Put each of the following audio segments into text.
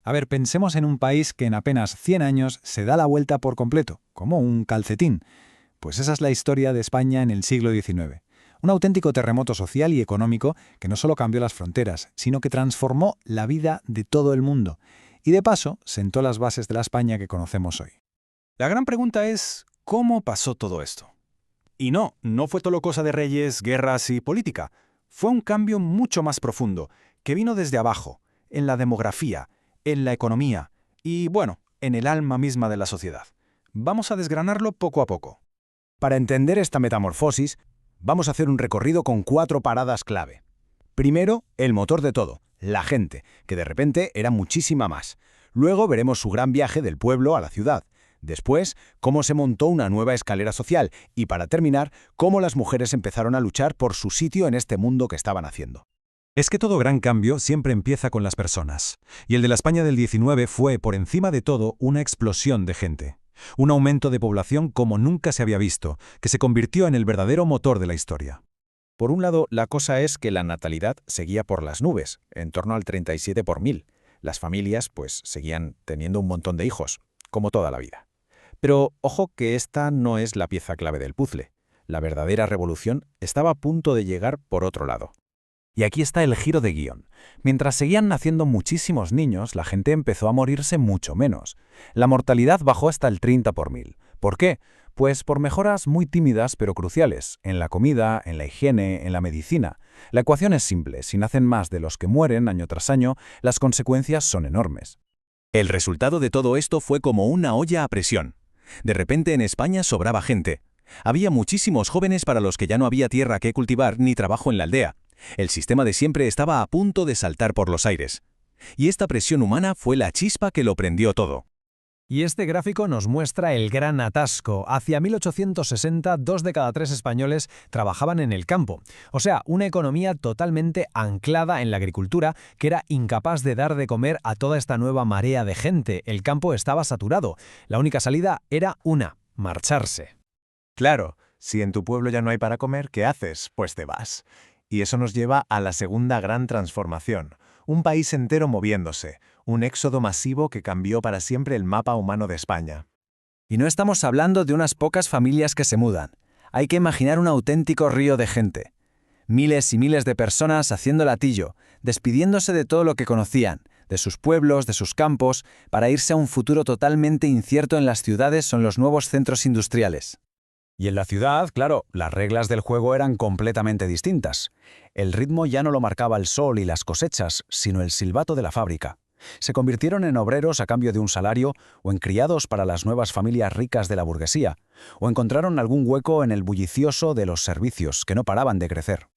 A ver, pensemos en un país que en apenas 100 años se da la vuelta por completo, como un calcetín. Pues esa es la historia de España en el siglo XIX. Un auténtico terremoto social y económico que no solo cambió las fronteras, sino que transformó la vida de todo el mundo. Y de paso, sentó las bases de la España que conocemos hoy. La gran pregunta es, ¿cómo pasó todo esto? Y no fue solo cosa de reyes, guerras y política. Fue un cambio mucho más profundo, que vino desde abajo, en la demografía, en la economía y, bueno, en el alma misma de la sociedad. Vamos a desgranarlo poco a poco. Para entender esta metamorfosis, vamos a hacer un recorrido con 4 paradas clave. Primero, el motor de todo, la gente, que de repente era muchísima más. Luego veremos su gran viaje del pueblo a la ciudad. Después, cómo se montó una nueva escalera social y, para terminar, cómo las mujeres empezaron a luchar por su sitio en este mundo que estaban haciendo. Es que todo gran cambio siempre empieza con las personas. Y el de la España del 19 fue, por encima de todo, una explosión de gente. Un aumento de población como nunca se había visto, que se convirtió en el verdadero motor de la historia. Por un lado, la cosa es que la natalidad seguía por las nubes, en torno al 37 por 1000. Las familias, pues, seguían teniendo un montón de hijos, como toda la vida. Pero ojo que esta no es la pieza clave del puzzle. La verdadera revolución estaba a punto de llegar por otro lado. Y aquí está el giro de guión. Mientras seguían naciendo muchísimos niños, la gente empezó a morirse mucho menos. La mortalidad bajó hasta el 30 por 1000. ¿Por qué? Pues por mejoras muy tímidas pero cruciales, en la comida, en la higiene, en la medicina. La ecuación es simple: si nacen más de los que mueren año tras año, las consecuencias son enormes. El resultado de todo esto fue como una olla a presión. De repente en España sobraba gente. Había muchísimos jóvenes para los que ya no había tierra que cultivar ni trabajo en la aldea. El sistema de siempre estaba a punto de saltar por los aires. Y esta presión humana fue la chispa que lo prendió todo. Y este gráfico nos muestra el gran atasco. Hacia 1860, 2 de cada 3 españoles trabajaban en el campo. O sea, una economía totalmente anclada en la agricultura que era incapaz de dar de comer a toda esta nueva marea de gente. El campo estaba saturado. La única salida era marcharse. Claro, si en tu pueblo ya no hay para comer, ¿qué haces? Pues te vas. Y eso nos lleva a la segunda gran transformación. Un país entero moviéndose, un éxodo masivo que cambió para siempre el mapa humano de España. Y no estamos hablando de unas pocas familias que se mudan. Hay que imaginar un auténtico río de gente. Miles y miles de personas haciendo latillo, despidiéndose de todo lo que conocían, de sus pueblos, de sus campos, para irse a un futuro totalmente incierto en las ciudades o en los nuevos centros industriales. Y en la ciudad, claro, las reglas del juego eran completamente distintas. El ritmo ya no lo marcaba el sol y las cosechas, sino el silbato de la fábrica. Se convirtieron en obreros a cambio de un salario o en criados para las nuevas familias ricas de la burguesía, o encontraron algún hueco en el bullicioso de los servicios, que no paraban de crecer.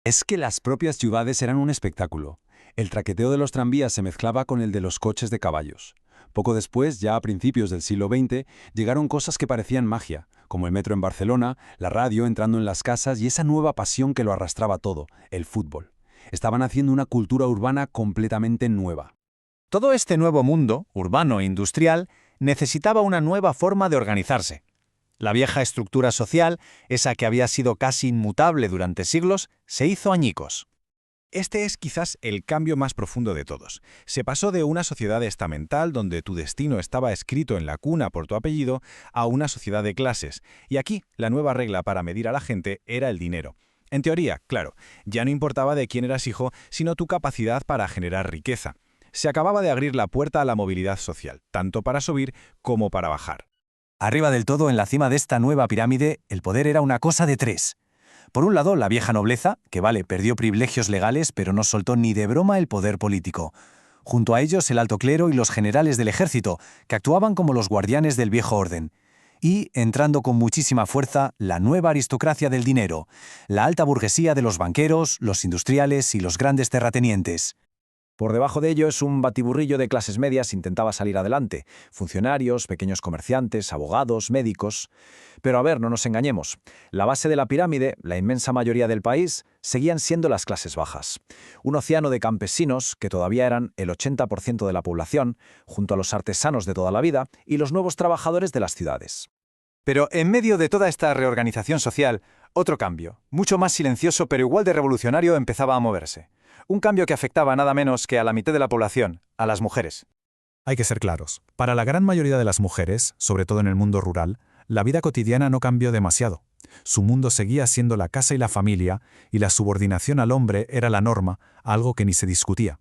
Es que las propias ciudades eran un espectáculo. El traqueteo de los tranvías se mezclaba con el de los coches de caballos. Poco después, ya a principios del siglo XX, llegaron cosas que parecían magia, como el metro en Barcelona, la radio entrando en las casas y esa nueva pasión que lo arrastraba todo, el fútbol. Estaban haciendo una cultura urbana completamente nueva. Todo este nuevo mundo, urbano e industrial, necesitaba una nueva forma de organizarse. La vieja estructura social, esa que había sido casi inmutable durante siglos, se hizo añicos. Este es quizás el cambio más profundo de todos. Se pasó de una sociedad estamental donde tu destino estaba escrito en la cuna por tu apellido a una sociedad de clases. Y aquí la nueva regla para medir a la gente era el dinero. En teoría, claro, ya no importaba de quién eras hijo, sino tu capacidad para generar riqueza. Se acababa de abrir la puerta a la movilidad social, tanto para subir como para bajar. Arriba del todo, en la cima de esta nueva pirámide, el poder era una cosa de 3. Por un lado, la vieja nobleza, que perdió privilegios legales, pero no soltó ni de broma el poder político. Junto a ellos, el alto clero y los generales del ejército, que actuaban como los guardianes del viejo orden. Y, entrando con muchísima fuerza, la nueva aristocracia del dinero, la alta burguesía de los banqueros, los industriales y los grandes terratenientes. Por debajo de ellos, un batiburrillo de clases medias intentaba salir adelante. Funcionarios, pequeños comerciantes, abogados, médicos. Pero a ver, no nos engañemos. La base de la pirámide, la inmensa mayoría del país, seguían siendo las clases bajas. Un océano de campesinos, que todavía eran el 80% de la población, junto a los artesanos de toda la vida y los nuevos trabajadores de las ciudades. Pero en medio de toda esta reorganización social, otro cambio, mucho más silencioso pero igual de revolucionario, empezaba a moverse. Un cambio que afectaba nada menos que a la mitad de la población, a las mujeres. Hay que ser claros. Para la gran mayoría de las mujeres, sobre todo en el mundo rural, la vida cotidiana no cambió demasiado. Su mundo seguía siendo la casa y la familia, y la subordinación al hombre era la norma, algo que ni se discutía.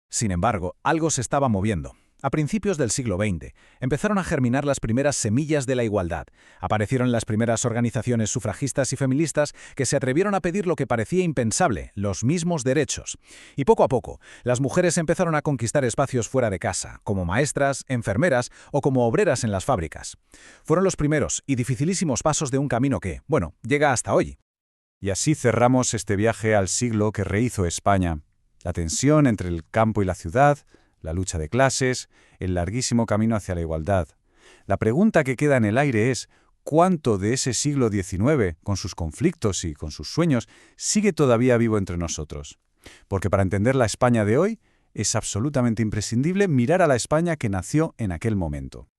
Sin embargo, algo se estaba moviendo. A principios del siglo XX, empezaron a germinar las primeras semillas de la igualdad. Aparecieron las primeras organizaciones sufragistas y feministas que se atrevieron a pedir lo que parecía impensable, los mismos derechos. Y poco a poco, las mujeres empezaron a conquistar espacios fuera de casa, como maestras, enfermeras o como obreras en las fábricas. Fueron los primeros y dificilísimos pasos de un camino que, bueno, llega hasta hoy. Y así cerramos este viaje al siglo que rehizo España. La tensión entre el campo y la ciudad, la lucha de clases, el larguísimo camino hacia la igualdad. La pregunta que queda en el aire es, ¿cuánto de ese siglo XIX, con sus conflictos y con sus sueños, sigue todavía vivo entre nosotros? Porque para entender la España de hoy, es absolutamente imprescindible mirar a la España que nació en aquel momento.